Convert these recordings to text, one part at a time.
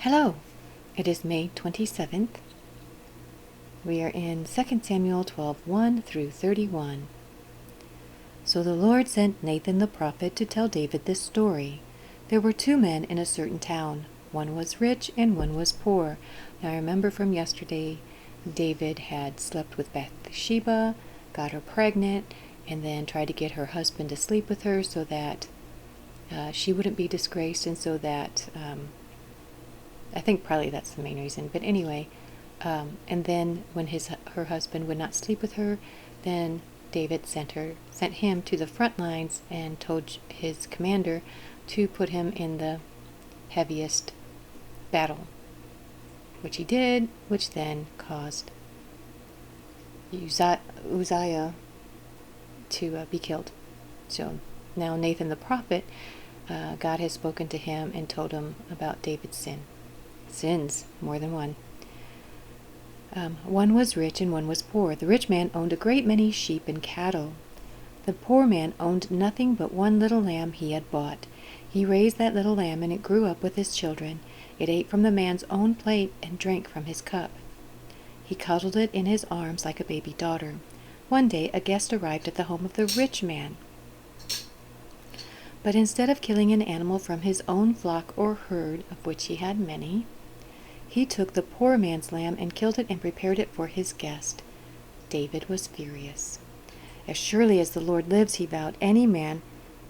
Hello, it is May 27th. We are in 2 Samuel 12:1 through 31. So the Lord sent Nathan the prophet to tell David this story. There were two men in a certain town. One was rich and one was poor. Now I remember from yesterday, David had slept with Bathsheba, got her pregnant, and then tried to get her husband to sleep with her so that she wouldn't be disgraced, and so that I think probably that's the main reason. But anyway, and then when her husband would not sleep with her, then David sent him to the front lines and told his commander to put him in the heaviest battle, which he did, which then caused Uzziah to be killed. So now Nathan the prophet, God has spoken to him and told him about David's sins, more than one. One was rich and one was poor. The rich man owned a great many sheep and cattle. The poor man owned nothing but one little lamb he had bought. He raised that little lamb, and it grew up with his children. It ate from the man's own plate and drank from his cup. He cuddled it in his arms like a baby daughter. One day a guest arrived at the home of the rich man. But instead of killing an animal from his own flock or herd, of which he had many, he took the poor man's lamb and killed it and prepared it for his guest. David was furious. As surely as the Lord lives, he vowed, any man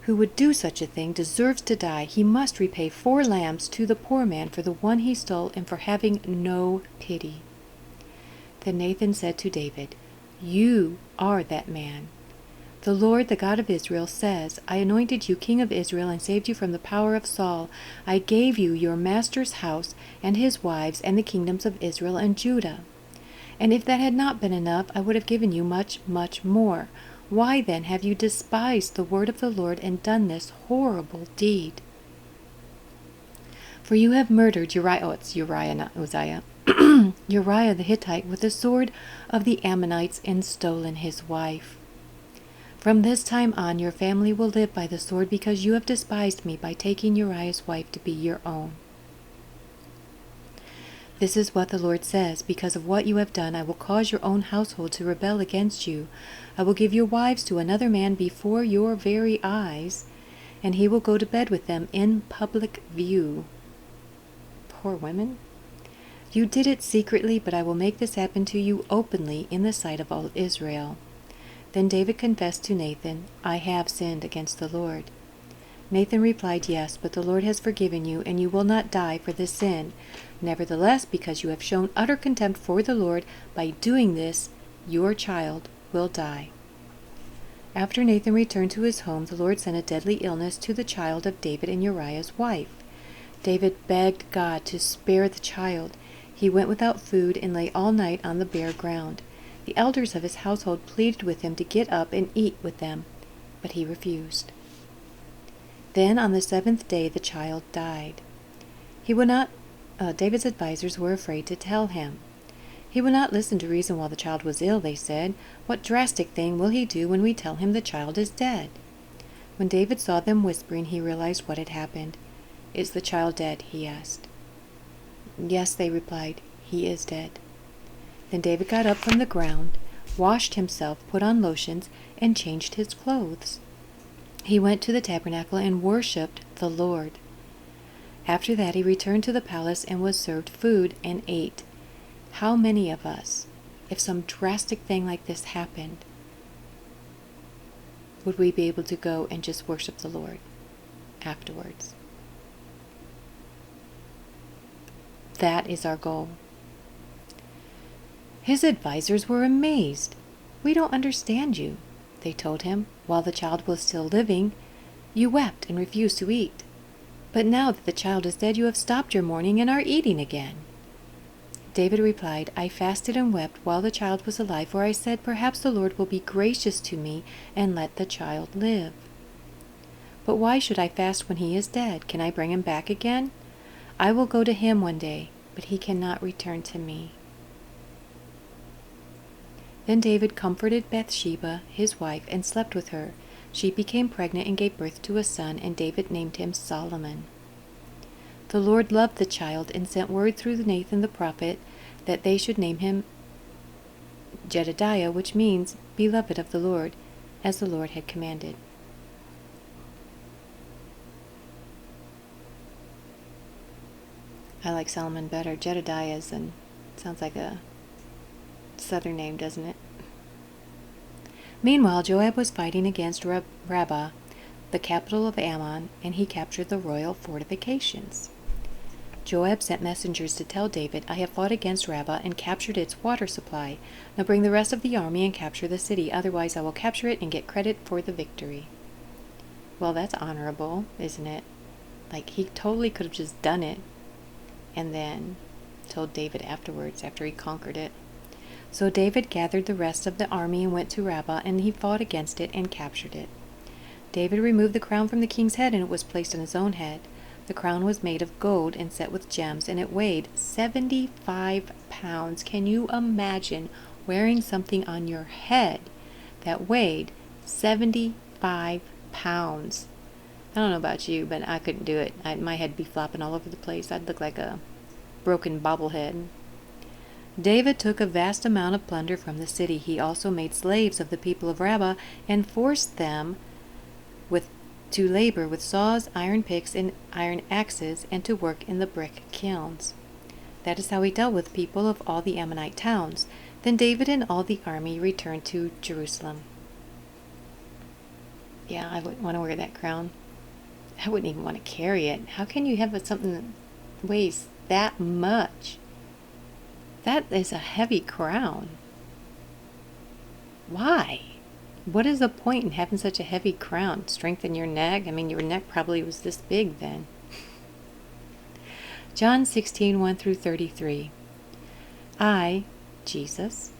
who would do such a thing deserves to die. He must repay 4 lambs to the poor man for the one he stole and for having no pity. Then Nathan said to David, "You are that man. The Lord, the God of Israel, says, I anointed you king of Israel and saved you from the power of Saul. I gave you your master's house and his wives and the kingdoms of Israel and Judah. And if that had not been enough, I would have given you much, much more. Why then have you despised the word of the Lord and done this horrible deed? For you have murdered Uriah, not Uzziah, Uriah the Hittite with the sword of the Ammonites and stolen his wife. From this time on your family will live by the sword because you have despised me by taking Uriah's wife to be your own. This is what the Lord says, because of what you have done, I will cause your own household to rebel against you. I will give your wives to another man before your very eyes, and he will go to bed with them in public view." Poor women. "You did it secretly, but I will make this happen to you openly in the sight of all Israel." Then David confessed to Nathan, "I have sinned against the Lord." Nathan replied, "Yes, but the Lord has forgiven you, and you will not die for this sin. Nevertheless, because you have shown utter contempt for the Lord, by doing this, your child will die." After Nathan returned to his home, the Lord sent a deadly illness to the child of David and Uriah's wife. David begged God to spare the child. He went without food and lay all night on the bare ground. The elders of his household pleaded with him to get up and eat with them, but he refused. Then on the 7th day the child died. David's advisors were afraid to tell him. "He will not listen to reason while the child was ill," they said. "What drastic thing will he do when we tell him the child is dead?" When David saw them whispering, he realized what had happened. "Is the child dead?" he asked. "Yes," they replied, "he is dead." Then David got up from the ground, washed himself, put on lotions, and changed his clothes. He went to the tabernacle and worshipped the Lord. After that he returned to the palace and was served food and ate. How many of us, if some drastic thing like this happened, would we be able to go and just worship the Lord afterwards? That is our goal. His advisors were amazed. "We don't understand you," they told him. "While the child was still living, you wept and refused to eat. But now that the child is dead, you have stopped your mourning and are eating again." David replied, "I fasted and wept while the child was alive, for I said, perhaps the Lord will be gracious to me and let the child live. But why should I fast when he is dead? Can I bring him back again? I will go to him one day, but he cannot return to me." Then David comforted Bathsheba, his wife, and slept with her. She became pregnant and gave birth to a son, and David named him Solomon. The Lord loved the child and sent word through Nathan the prophet that they should name him Jedediah, which means beloved of the Lord, as the Lord had commanded. I like Solomon better. Jedediah sounds like a southern name, doesn't it? Meanwhile, Joab was fighting against Rabbah, the capital of Ammon, and he captured the royal fortifications. Joab sent messengers to tell David, I have fought against Rabbah and captured its water supply. Now bring the rest of the army and capture the city, otherwise I will capture it and get credit for the victory. Well, that's honorable, isn't it? Like, he totally could have just done it and then told David afterwards, after he conquered it. So David gathered the rest of the army and went to Rabbah, and he fought against it and captured it. David removed the crown from the king's head, and it was placed on his own head. The crown was made of gold and set with gems, and it weighed 75 pounds. Can you imagine wearing something on your head that weighed 75 pounds? I don't know about you, but I couldn't do it. My head would be flopping all over the place. I'd look like a broken bobblehead. David took a vast amount of plunder from the city. He also made slaves of the people of Rabbah and forced them to labor with saws, iron picks, and iron axes, and to work in the brick kilns. That is how he dealt with people of all the Ammonite towns. Then David and all the army returned to Jerusalem. Yeah, I wouldn't want to wear that crown. I wouldn't even want to carry it. How can you have something that weighs that much? That is a heavy crown. Why? What is the point in having such a heavy crown? Strengthen your neck? I mean, your neck probably was this big then. John 16:1-33. I, Jesus,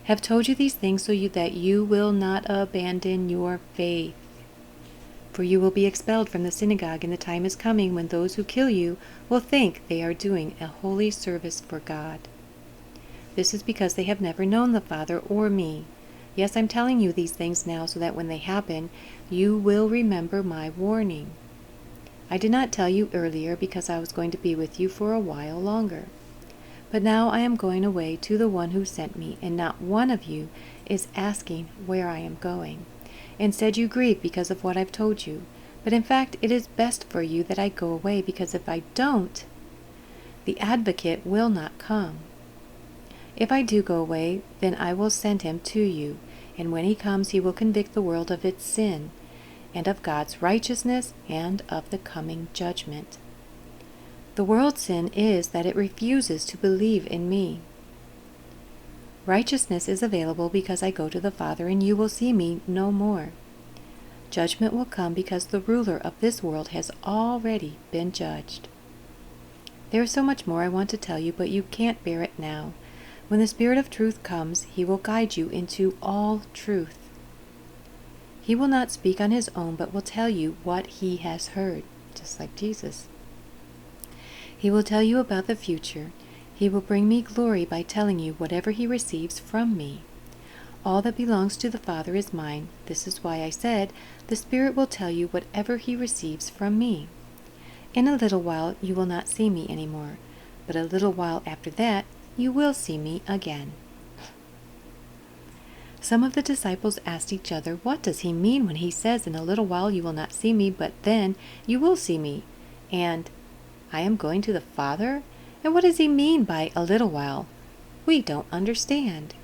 have told you these things so that you will not abandon your faith. For you will be expelled from the synagogue, and the time is coming when those who kill you will think they are doing a holy service for God. This is because they have never known the Father or me. Yes, I'm telling you these things now so that when they happen, you will remember my warning. I did not tell you earlier because I was going to be with you for a while longer. But now I am going away to the one who sent me, and not one of you is asking where I am going. Instead, you grieve because of what I've told you. But in fact, it is best for you that I go away, because if I don't, the advocate will not come. If I do go away, then I will send him to you, and when he comes, he will convict the world of its sin, and of God's righteousness, and of the coming judgment. The world's sin is that it refuses to believe in me. Righteousness is available because I go to the Father, and you will see me no more. Judgment will come because the ruler of this world has already been judged. There is so much more I want to tell you, but you can't bear it now. When the Spirit of truth comes, he will guide you into all truth. He will not speak on his own, but will tell you what he has heard, just like Jesus. He will tell you about the future. He will bring me glory by telling you whatever he receives from me. All that belongs to the Father is mine. This is why I said, the Spirit will tell you whatever he receives from me. In a little while you will not see me anymore, but a little while after that you will see me again. Some of the disciples asked each other, what does he mean when he says, in a little while you will not see me, but then you will see me? And I am going to the Father? And what does he mean by a little while? We don't understand.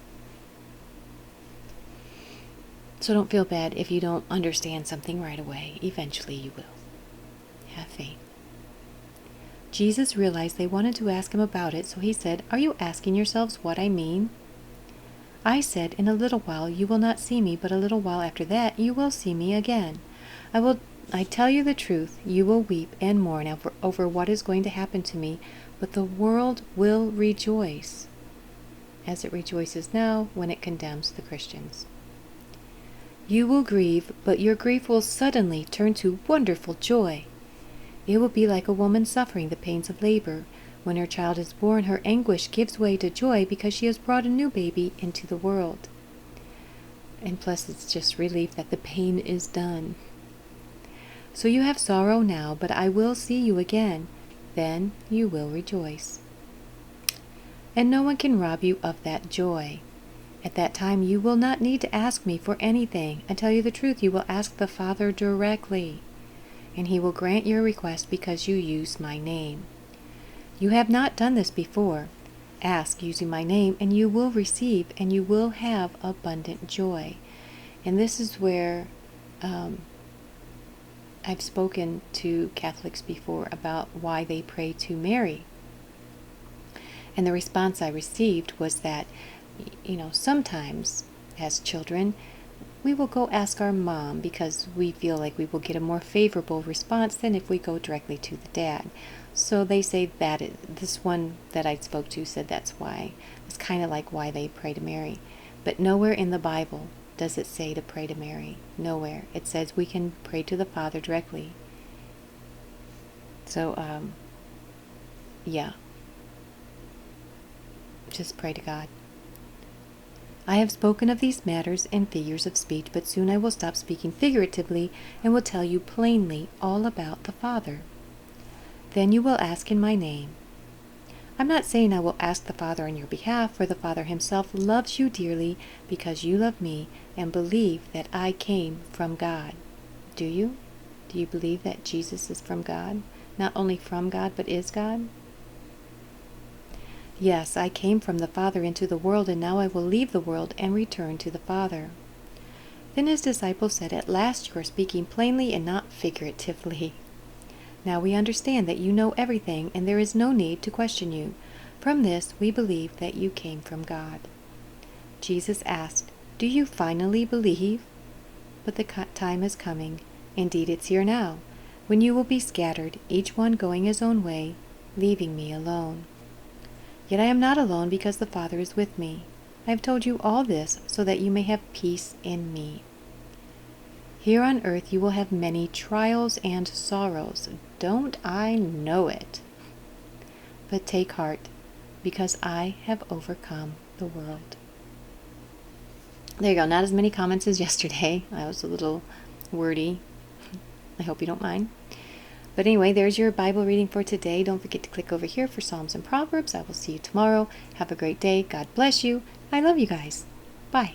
So don't feel bad if you don't understand something right away. Eventually you will. Have faith. Jesus realized they wanted to ask him about it, so he said, are you asking yourselves what I mean? I said, in a little while you will not see me, but a little while after that you will see me again. I tell you the truth, you will weep and mourn over what is going to happen to me, but the world will rejoice, as it rejoices now when it condemns the Christians. You will grieve, but your grief will suddenly turn to wonderful joy. It will be like a woman suffering the pains of labor. When her child is born, her anguish gives way to joy because she has brought a new baby into the world. And plus, it's just relief that the pain is done. So you have sorrow now, but I will see you again. Then you will rejoice. And no one can rob you of that joy. At that time you will not need to ask me for anything. I tell you the truth, you will ask the Father directly, and he will grant your request because you use my name. You have not done this before. Ask using my name, and you will receive, and you will have abundant joy. And this is where I've spoken to Catholics before about why they pray to Mary. And the response I received was that, sometimes as children, we will go ask our mom because we feel like we will get a more favorable response than if we go directly to the dad. So they say that this one that I spoke to said that's why. It's kind of like why they pray to Mary. But nowhere in the Bible does it say to pray to Mary. Nowhere. It says we can pray to the Father directly. So, yeah. Just pray to God. I have spoken of these matters in figures of speech, but soon I will stop speaking figuratively and will tell you plainly all about the Father. Then you will ask in my name. I'm not saying I will ask the Father on your behalf, for the Father himself loves you dearly because you love me and believe that I came from God. Do you? Do you believe that Jesus is from God? Not only from God, but is God? Yes, I came from the Father into the world, and now I will leave the world and return to the Father. Then his disciples said, At last you are speaking plainly and not figuratively. Now we understand that you know everything, and there is no need to question you. From this we believe that you came from God. Jesus asked, Do you finally believe? But the time is coming, indeed it's here now, when you will be scattered, each one going his own way, leaving me alone. Yet I am not alone because the Father is with me. I have told you all this so that you may have peace in me. Here on earth you will have many trials and sorrows. Don't I know it? But take heart, because I have overcome the world. There you go. Not as many comments as yesterday. I was a little wordy. I hope you don't mind. But anyway, there's your Bible reading for today. Don't forget to click over here for Psalms and Proverbs. I will see you tomorrow. Have a great day. God bless you. I love you guys. Bye.